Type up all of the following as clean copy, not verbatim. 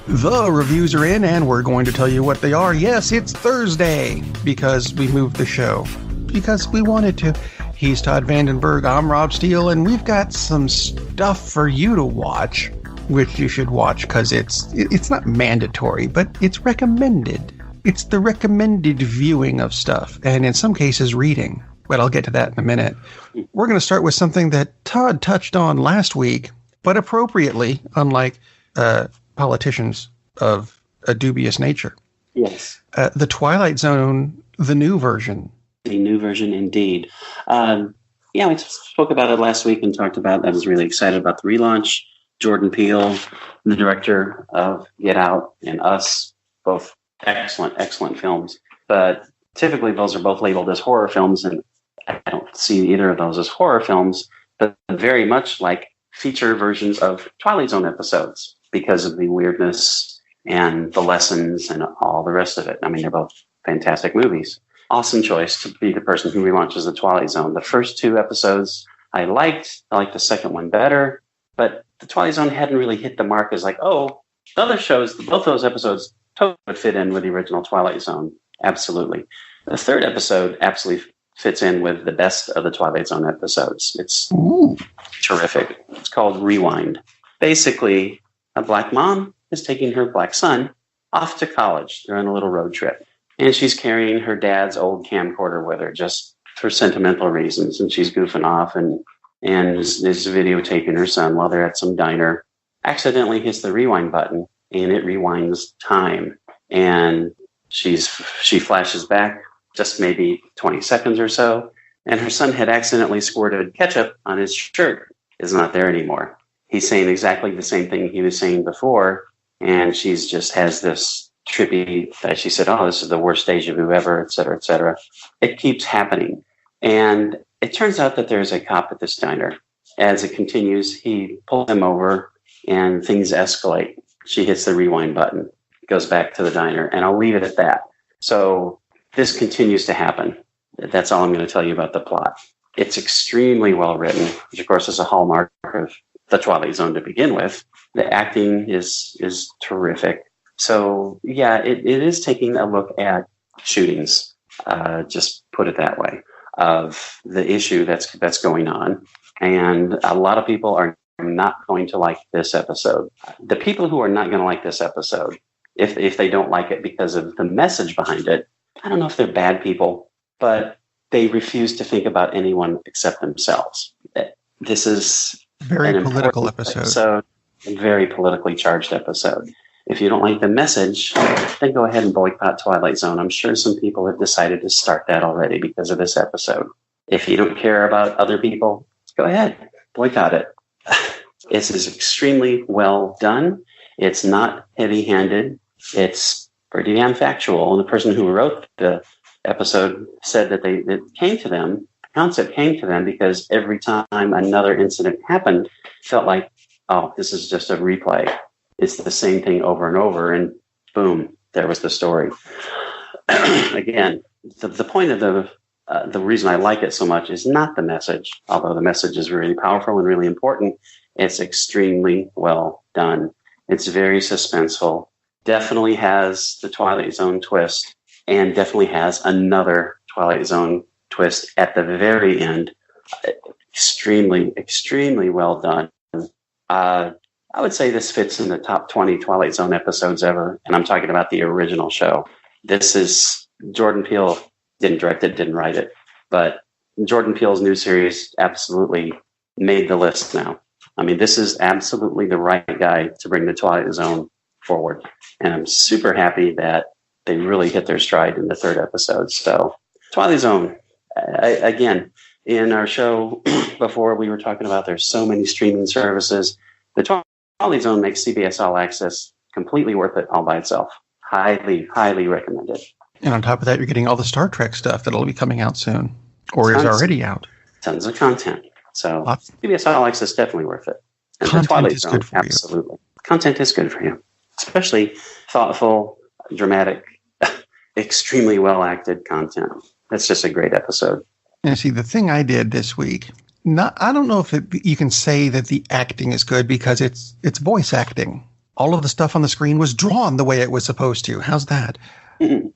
The reviews are in, and we're going to tell you what they are. Yes, it's Thursday, because we moved the show. Because we wanted to. He's Todd Vandenberg, I'm Rob Steele, and we've got some stuff for you to watch, which you should watch, because it's not mandatory, but it's recommended. It's the recommended viewing of stuff, and in some cases, reading. But I'll get to that in a minute. We're going to start with something that Todd touched on last week, but appropriately, unlike politicians of a dubious nature. Yes. The Twilight Zone, the new version. The new version, indeed. We spoke about it last week and talked about, I was really excited about the relaunch. Jordan Peele, the director of Get Out and Us, both excellent films. But typically those are both labeled as horror films, and I don't see either of those as horror films, but very much like feature versions of Twilight Zone episodes because of the weirdness and the lessons and all the rest of it. I mean, they're both fantastic movies. Awesome choice to be the person who relaunches the Twilight Zone. The first two episodes I liked. I liked the second one better, but the Twilight Zone hadn't really hit the mark as like, oh, the other shows, both those episodes totally would fit in with the original Twilight Zone. Absolutely. The third episode absolutely fits in with the best of the Twilight Zone episodes. It's terrific. It's called Rewind. Basically, a black mom is taking her black son off to college. They're on a little road trip. And she's carrying her dad's old camcorder with her just for sentimental reasons. And she's goofing off and is videotaping her son while they're at some diner. Accidentally hits the rewind button, and it rewinds time. And she flashes back just maybe 20 seconds or so. And her son had accidentally squirted ketchup on his shirt. Is not there anymore. He's saying exactly the same thing he was saying before. And she's just has this trippy, she said, oh, this is the worst deja vu ever, et cetera, et cetera. It keeps happening. And it turns out that there's a cop at this diner. As it continues, he pulls him over and things escalate. She hits the rewind button, goes back to the diner, and I'll leave it at that. So this continues to happen. That's all I'm going to tell you about the plot. It's extremely well written, which of course is a hallmark of the Twilight Zone to begin with. The acting is terrific. So yeah, it is taking a look at shootings, just put it that way, of the issue that's going on. And a lot of people are not going to like this episode. The people who are not going to like this episode, if they don't like it because of the message behind it, I don't know if they're bad people, but they refuse to think about anyone except themselves. This is very political episode. A very politically charged episode. If you don't like the message, then go ahead and boycott Twilight Zone. I'm sure some people have decided to start that already because of this episode. If you don't care about other people, go ahead, boycott it. This is extremely well done. It's not heavy-handed. It's pretty damn factual. And the person who wrote the episode said that the concept came to them because every time another incident happened, felt like, oh, this is just a replay. It's the same thing over and over, and boom, there was the story. Again, the point of the reason I like it so much is not the message, although the message is really powerful and really important. It's extremely well done. It's very suspenseful. Definitely has the Twilight Zone twist, and definitely has another Twilight Zone twist at the very end. Extremely well done. I would say this fits in the top 20 Twilight Zone episodes ever, and I'm talking about the original show. This is Jordan Peele didn't direct it, didn't write it, but Jordan Peele's new series absolutely made the list now. I mean, this is absolutely the right guy to bring the Twilight Zone forward, and I'm super happy that they really hit their stride in the third episode. So, Twilight Zone, again, in our show before we were talking about there's so many streaming services. The Twilight Zone makes CBS All Access completely worth it all by itself. Highly recommended. And on top of that, you're getting all the Star Trek stuff that'll be coming out soon, or is already out. Tons of content. So CBS All Access definitely worth it. And content the Twilight is Zone, good for absolutely. Content is good for you, especially thoughtful, dramatic, extremely well acted content. That's just a great episode. And see, the thing I did this week, I don't know if you can say that the acting is good because it's voice acting. all of the stuff on the screen was drawn the way it was supposed to. How's that? And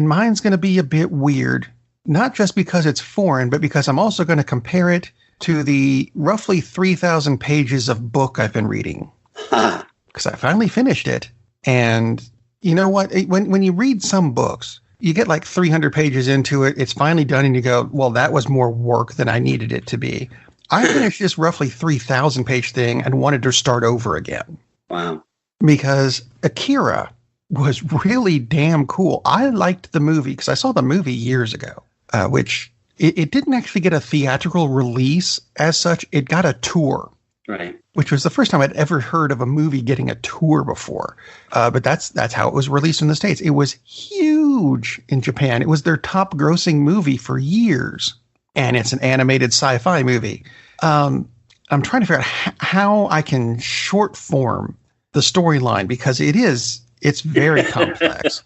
mine's going to be a bit weird, not just because it's foreign, but because I'm also going to compare it to the roughly 3,000 pages of book I've been reading. Because I finally finished it. And you know what? When you read some books, you get like 300 pages into it. It's finally done. And you go, well, that was more work than I needed it to be. I finished this roughly 3,000 page thing and wanted to start over again. Wow. Because Akira was really damn cool. I liked the movie because I saw the movie years ago, which it didn't actually get a theatrical release as such. It got a tour. Right. Which was the first time I'd ever heard of a movie getting a tour before. But that's how it was released in the States. It was huge in Japan. It was their top grossing movie for years. And it's an animated sci-fi movie. I'm trying to figure out how I can short form the storyline because it's very complex.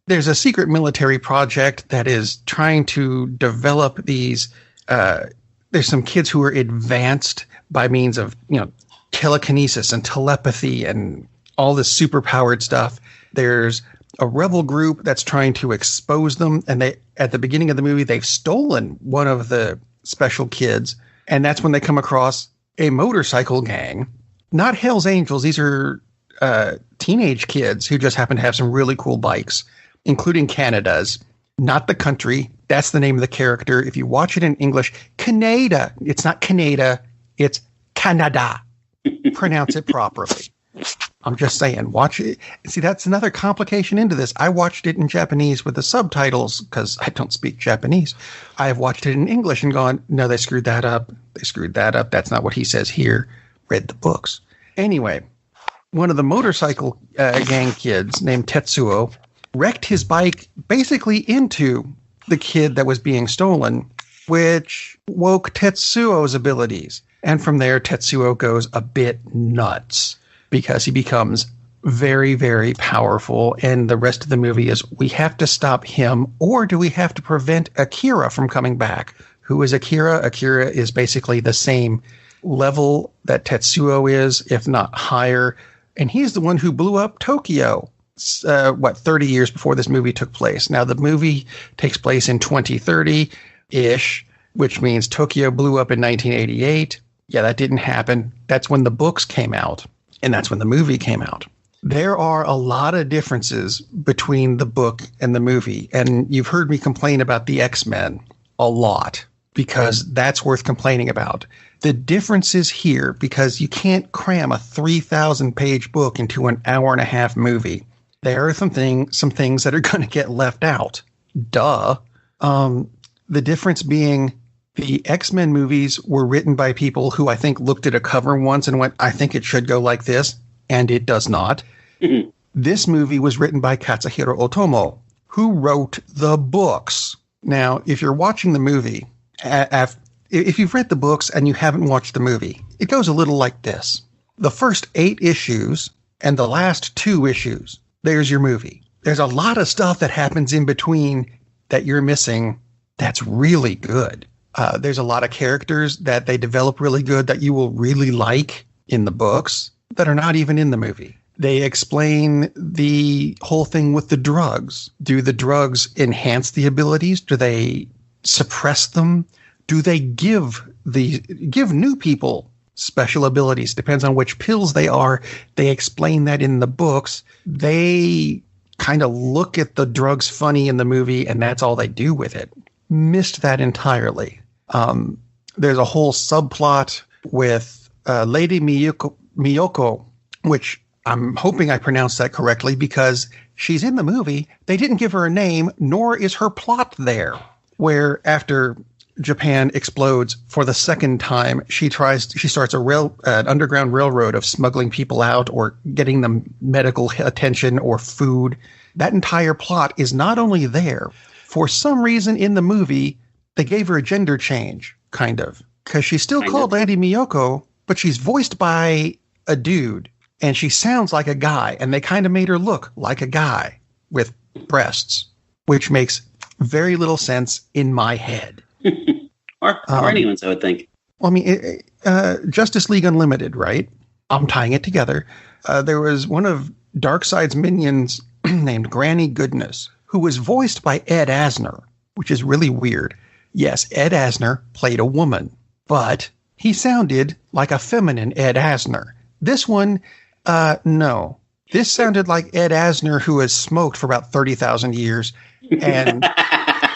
There's a secret military project that is trying to develop these. There's some kids who are advanced by means of, telekinesis and telepathy and all this superpowered stuff. There's a rebel group that's trying to expose them. And at the beginning of the movie, they've stolen one of the special kids. And that's when they come across a motorcycle gang, not Hell's Angels. These are teenage kids who just happen to have some really cool bikes, including Canada's, not the country. That's the name of the character. If you watch it in English, Canada. It's not Canada. It's Canada. Pronounce it properly. I'm just saying, watch it. See, that's another complication into this. I watched it in Japanese with the subtitles because I don't speak Japanese. I have watched it in English and gone, no, they screwed that up. They screwed that up. That's not what he says here. Read the books. Anyway, one of the motorcycle gang kids named Tetsuo wrecked his bike basically into the kid that was being stolen, which woke Tetsuo's abilities. And from there, Tetsuo goes a bit nuts because he becomes very, very powerful. And the rest of the movie is, we have to stop him, or do we have to prevent Akira from coming back? Who is Akira? Akira is basically the same level that Tetsuo is, if not higher. And he's the one who blew up Tokyo, 30 years before this movie took place. Now, the movie takes place in 2030-ish, which means Tokyo blew up in 1988. Yeah, that didn't happen. That's when the books came out, and that's when the movie came out. There are a lot of differences between the book and the movie, and you've heard me complain about the X-Men a lot because that's worth complaining about. The difference is here because you can't cram a 3,000-page book into an hour-and-a-half movie. There are some things that are going to get left out. Duh. The difference being the X-Men movies were written by people who I think looked at a cover once and went, I think it should go like this, and it does not. Mm-hmm. This movie was written by Katsuhiro Otomo, who wrote the books. Now, if you're watching the movie, if you've read the books and you haven't watched the movie, it goes a little like this. The first 8 issues and the last 2 issues, there's your movie. There's a lot of stuff that happens in between that you're missing that's really good. There's a lot of characters that they develop really good that you will really like in the books that are not even in the movie. They explain the whole thing with the drugs. Do the drugs enhance the abilities? Do they suppress them? Do they give new people special abilities? Depends on which pills they are. They explain that in the books. They kind of look at the drugs funny in the movie, and that's all they do with it. Missed that entirely. There's a whole subplot with Lady Miyoko, which I'm hoping I pronounced that correctly because she's in the movie. They didn't give her a name, nor is her plot there. Where after Japan explodes for the second time, she starts an underground railroad of smuggling people out or getting them medical attention or food. That entire plot is not only there. For some reason in the movie, they gave her a gender change, kind of. Because she's still called Lady Miyoko, but she's voiced by a dude. And she sounds like a guy. And they kind of made her look like a guy with breasts. Which makes very little sense in my head. or anyone's, I would think. Well, I mean, Justice League Unlimited, right? I'm tying it together. There was one of Darkseid's minions named Granny Goodness, who was voiced by Ed Asner, which is really weird. Yes, Ed Asner played a woman, but he sounded like a feminine Ed Asner. This one, no. This sounded like Ed Asner, who has smoked for about 30,000 years and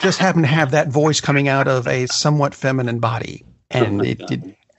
just happened to have that voice coming out of a somewhat feminine body. And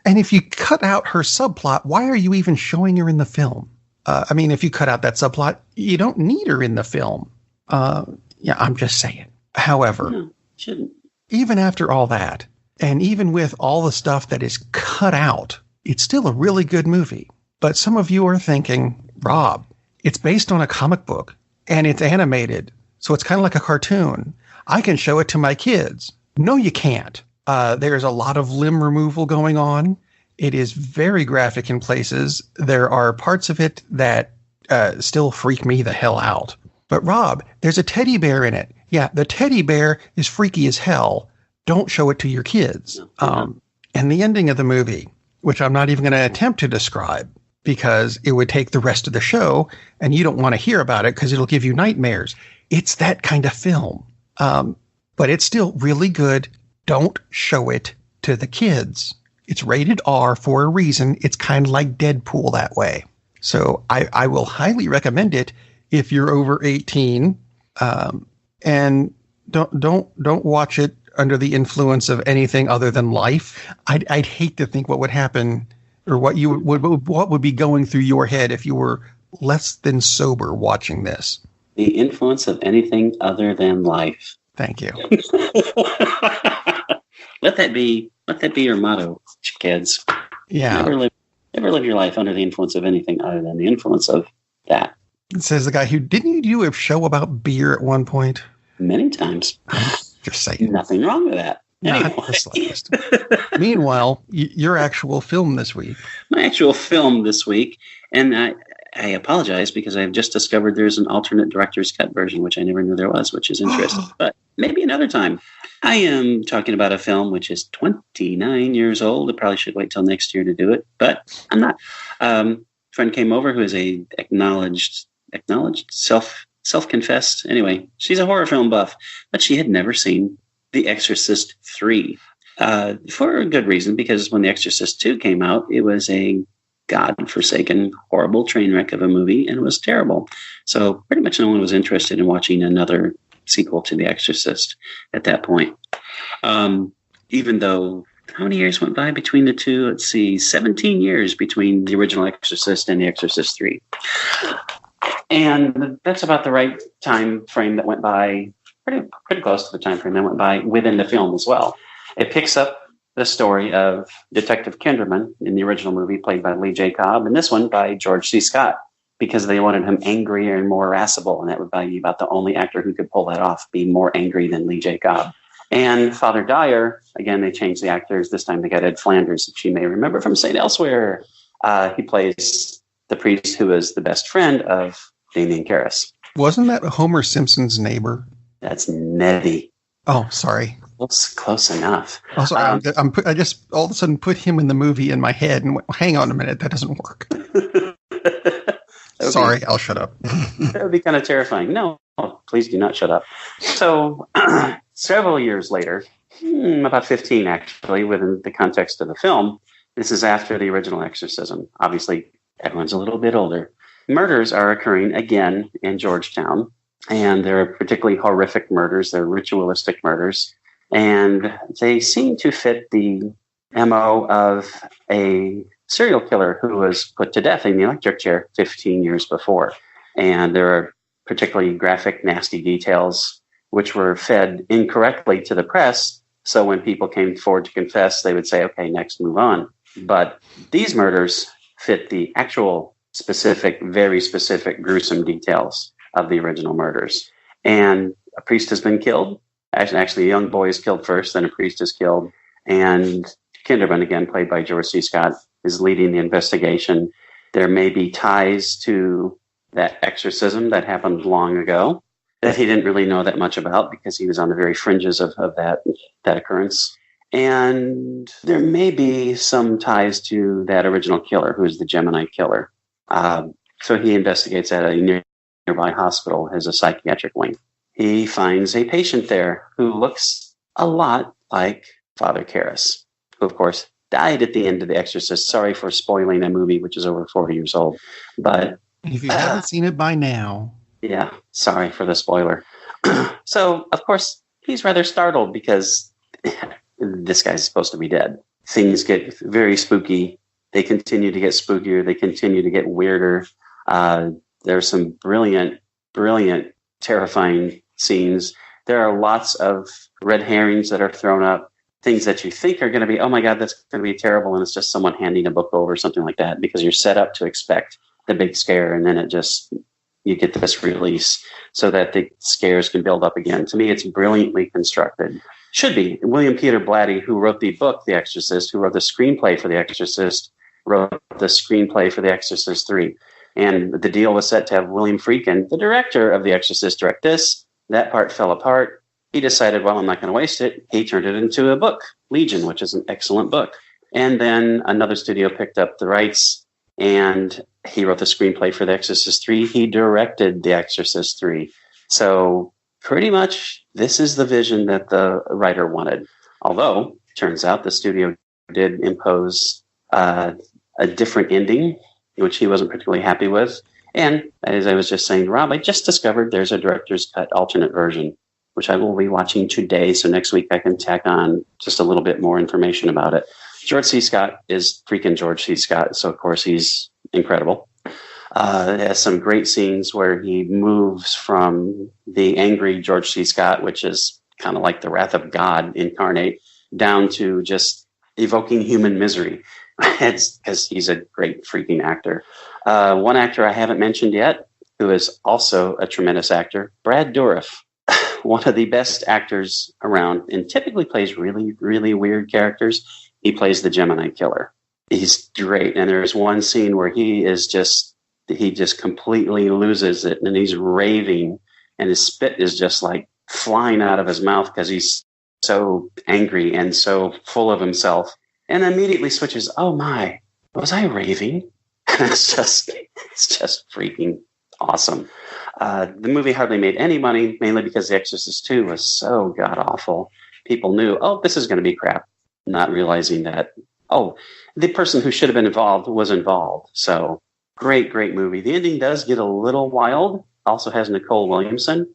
and if you cut out her subplot, why are you even showing her in the film? I mean, if you cut out that subplot, you don't need her in the film. Yeah, I'm just saying. However, No, shouldn't. even after all that, and even with all the stuff that is cut out, it's still a really good movie. But some of you are thinking, Rob, it's based on a comic book and it's animated, so it's kind of like a cartoon. I can show it to my kids. No, you can't. There's a lot of limb removal going on. It is very graphic in places. There are parts of it that still freak me the hell out. But Rob, there's a teddy bear in it. Yeah, the teddy bear is freaky as hell. Don't show it to your kids. And the ending of the movie, which I'm not even going to attempt to describe because it would take the rest of the show and you don't want to hear about it because it'll give you nightmares. It's that kind of film. But it's still really good. Don't show it to the kids. It's rated R for a reason. It's kind of like Deadpool that way. So I will highly recommend it if you're over 18. And don't watch it under the influence of anything other than life. I'd hate to think what would happen or what would be going through your head if you were less than sober watching this. The influence of anything other than life. Thank you. Let that be your motto, kids. Yeah. Never live your life under the influence of anything other than the influence of that. It says the guy who didn't you do a show about beer at one point? Many times. Just saying. Nothing wrong with that. Not the slightest. Meanwhile, your actual film this week. My actual film this week, and I apologize because I've just discovered there's an alternate director's cut version, which I never knew there was, which is interesting. But maybe another time. I am talking about a film which is 29 years old. I probably should wait till next year to do it, but I'm not. Friend came over who is a acknowledged self-confessed. Anyway, she's a horror film buff, but she had never seen The Exorcist 3 for a good reason, because when The Exorcist 2 came out, it was a godforsaken, horrible train wreck of a movie, and it was terrible. So pretty much no one was interested in watching another sequel to The Exorcist at that point. Even though, how many years went by between the two? Let's see, 17 years between the original Exorcist and The Exorcist 3. And that's about the right time frame that went by, pretty close to the time frame that went by within the film as well. It picks up the story of Detective Kinderman in the original movie, played by Lee J. Cobb, and this one by George C. Scott, because they wanted him angrier and more irascible, and that would be about the only actor who could pull that off, being more angry than Lee J. Cobb. And Father Dyer, again, they changed the actors. This time they got Ed Flanders, which you may remember from St. Elsewhere. He plays the priest who is the best friend of Damien Karras. Wasn't that Homer Simpson's neighbor? That's Nettie. Oh, sorry. Close enough. Also, I just all of a sudden put him in the movie in my head and went, hang on a minute, that doesn't work. Sorry, I'll shut up. That would be kind of terrifying. No, please do not shut up. So several years later, about 15 actually, within the context of the film, this is after the original exorcism. Obviously, everyone's a little bit older. Murders are occurring again in Georgetown, and they're particularly horrific murders. They're ritualistic murders, and they seem to fit the MO of a serial killer who was put to death in the electric chair 15 years before. And there are particularly graphic, nasty details which were fed incorrectly to the press. So when people came forward to confess, they would say, okay, next, move on. But these murders fit the actual specific, very specific, gruesome details of the original murders. And a priest has been killed. Actually, a young boy is killed first, then a priest is killed. And Kinderman, again, played by George C. Scott, is leading the investigation. There may be ties to that exorcism that happened long ago that he didn't really know that much about because he was on the very fringes of that occurrence. And there may be some ties to that original killer, who's the Gemini killer. So he investigates at a nearby hospital as a psychiatric wing. He finds a patient there who looks a lot like Father Karras, who, of course, died at the end of The Exorcist. Sorry for spoiling a movie which is over 40 years old. But if you haven't seen it by now. Yeah, sorry for the spoiler. So, of course, he's rather startled because this guy's supposed to be dead. Things get very spooky. They continue to get spookier. They continue to get weirder. There's some brilliant, terrifying scenes. There are lots of red herrings that are thrown up, things that you think are going to be, oh my God, that's going to be terrible. And it's just someone handing a book over or something like that, because you're set up to expect the big scare. And then you get this release so that the scares can build up again. To me, it's brilliantly constructed. Should be. William Peter Blatty, who wrote the book The Exorcist, who wrote the screenplay for The Exorcist, wrote the screenplay for The Exorcist 3. And the deal was set to have William Friedkin, the director of The Exorcist, direct this. That part fell apart. He decided, well, I'm not going to waste it. He turned it into a book, Legion, which is an excellent book. And then another studio picked up the rights, and he wrote the screenplay for The Exorcist 3. He directed The Exorcist 3. So pretty much this is the vision that the writer wanted. Although, turns out the studio did impose a different ending, which he wasn't particularly happy with. And as I was just saying, Rob, I just discovered there's a director's cut alternate version, which I will be watching today. So next week I can tack on just a little bit more information about it. George C. Scott is freaking George C. Scott. So, of course, he's incredible. It has some great scenes where he moves from the angry George C. Scott, which is kind of like the wrath of God incarnate, down to just evoking human misery. It's because he's a great freaking actor. One actor I haven't mentioned yet, who is also a tremendous actor, Brad Dourif, one of the best actors around, and typically plays really, really weird characters. He plays the Gemini killer. He's great. And there's one scene where he just completely loses it, and he's raving, and his spit is just like flying out of his mouth because he's so angry and so full of himself. And immediately switches, oh my, was I raving? It's just freaking awesome. The movie hardly made any money, mainly because The Exorcist 2 was so god-awful. People knew, oh, this is going to be crap, not realizing that, oh, the person who should have been involved was involved. So great movie. The ending does get a little wild. Also has Nicole Williamson.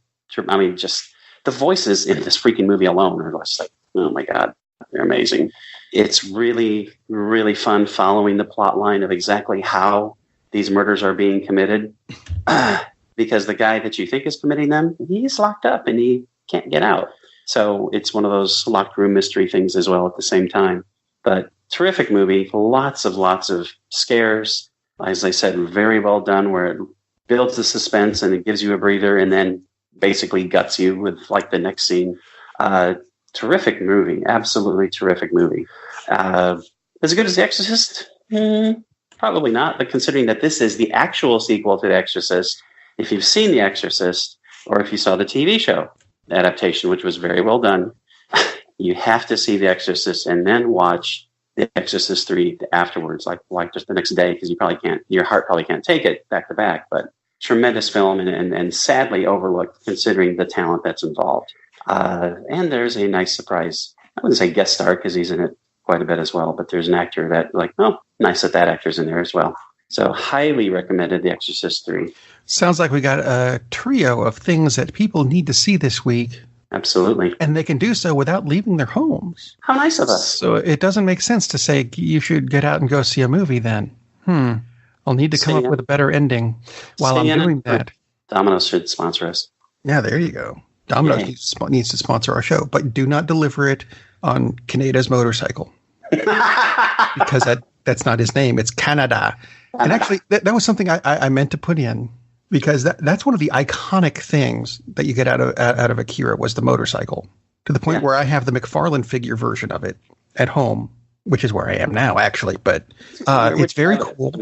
I mean, just the voices in this freaking movie alone are just like, oh my God, they're amazing. It's really, really fun following the plot line of exactly how these murders are being committed. Because the guy that you think is committing them, he's locked up and he can't get out. So it's one of those locked room mystery things as well at the same time. But terrific movie, lots of scares. As I said, very well done, where it builds the suspense and it gives you a breather and then basically guts you with like the next scene. Terrific movie, absolutely terrific movie. As good as The Exorcist? Probably not, but considering that this is the actual sequel to The Exorcist, if you've seen The Exorcist, or if you saw the TV show adaptation, which was very well done, you have to see The Exorcist and then watch The Exorcist 3 afterwards, like just the next day, because your heart probably can't take it back to back. But tremendous film and sadly overlooked considering the talent that's involved. And there's a nice surprise. I wouldn't say guest star because he's in it quite a bit as well, but there's an actor that nice that actor's in there as well. So highly recommended The Exorcist 3. Sounds like we got a trio of things that people need to see this week. Absolutely. And they can do so without leaving their homes. How nice of us. So it doesn't make sense to say you should get out and go see a movie then. I'll need to come up with a better ending while I'm doing that. Domino's should sponsor us. Yeah, there you go. Domino's needs to sponsor our show, but do not deliver it on Kaneda's motorcycle. Because that's not his name. It's Canada. And actually, that was something I meant to put in, because that's one of the iconic things that you get out of Akira was the motorcycle, to the point where I have the McFarlane figure version of it at home, which is where I am now, actually. But it's very cool.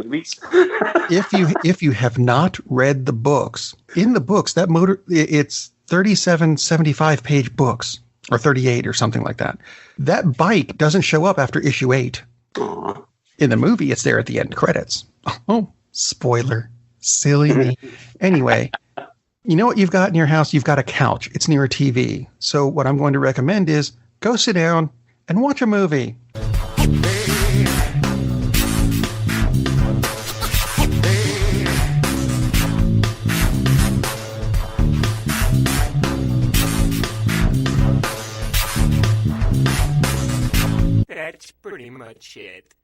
If you have not read the books, in the books, it's 37, 75-page books or 38 or something like that. That bike doesn't show up after issue 8. Aw. In the movie, it's there at the end credits. Oh, spoiler. Silly me. Anyway, you know what you've got in your house? You've got a couch. It's near a TV. So what I'm going to recommend is go sit down and watch a movie. That's pretty much it.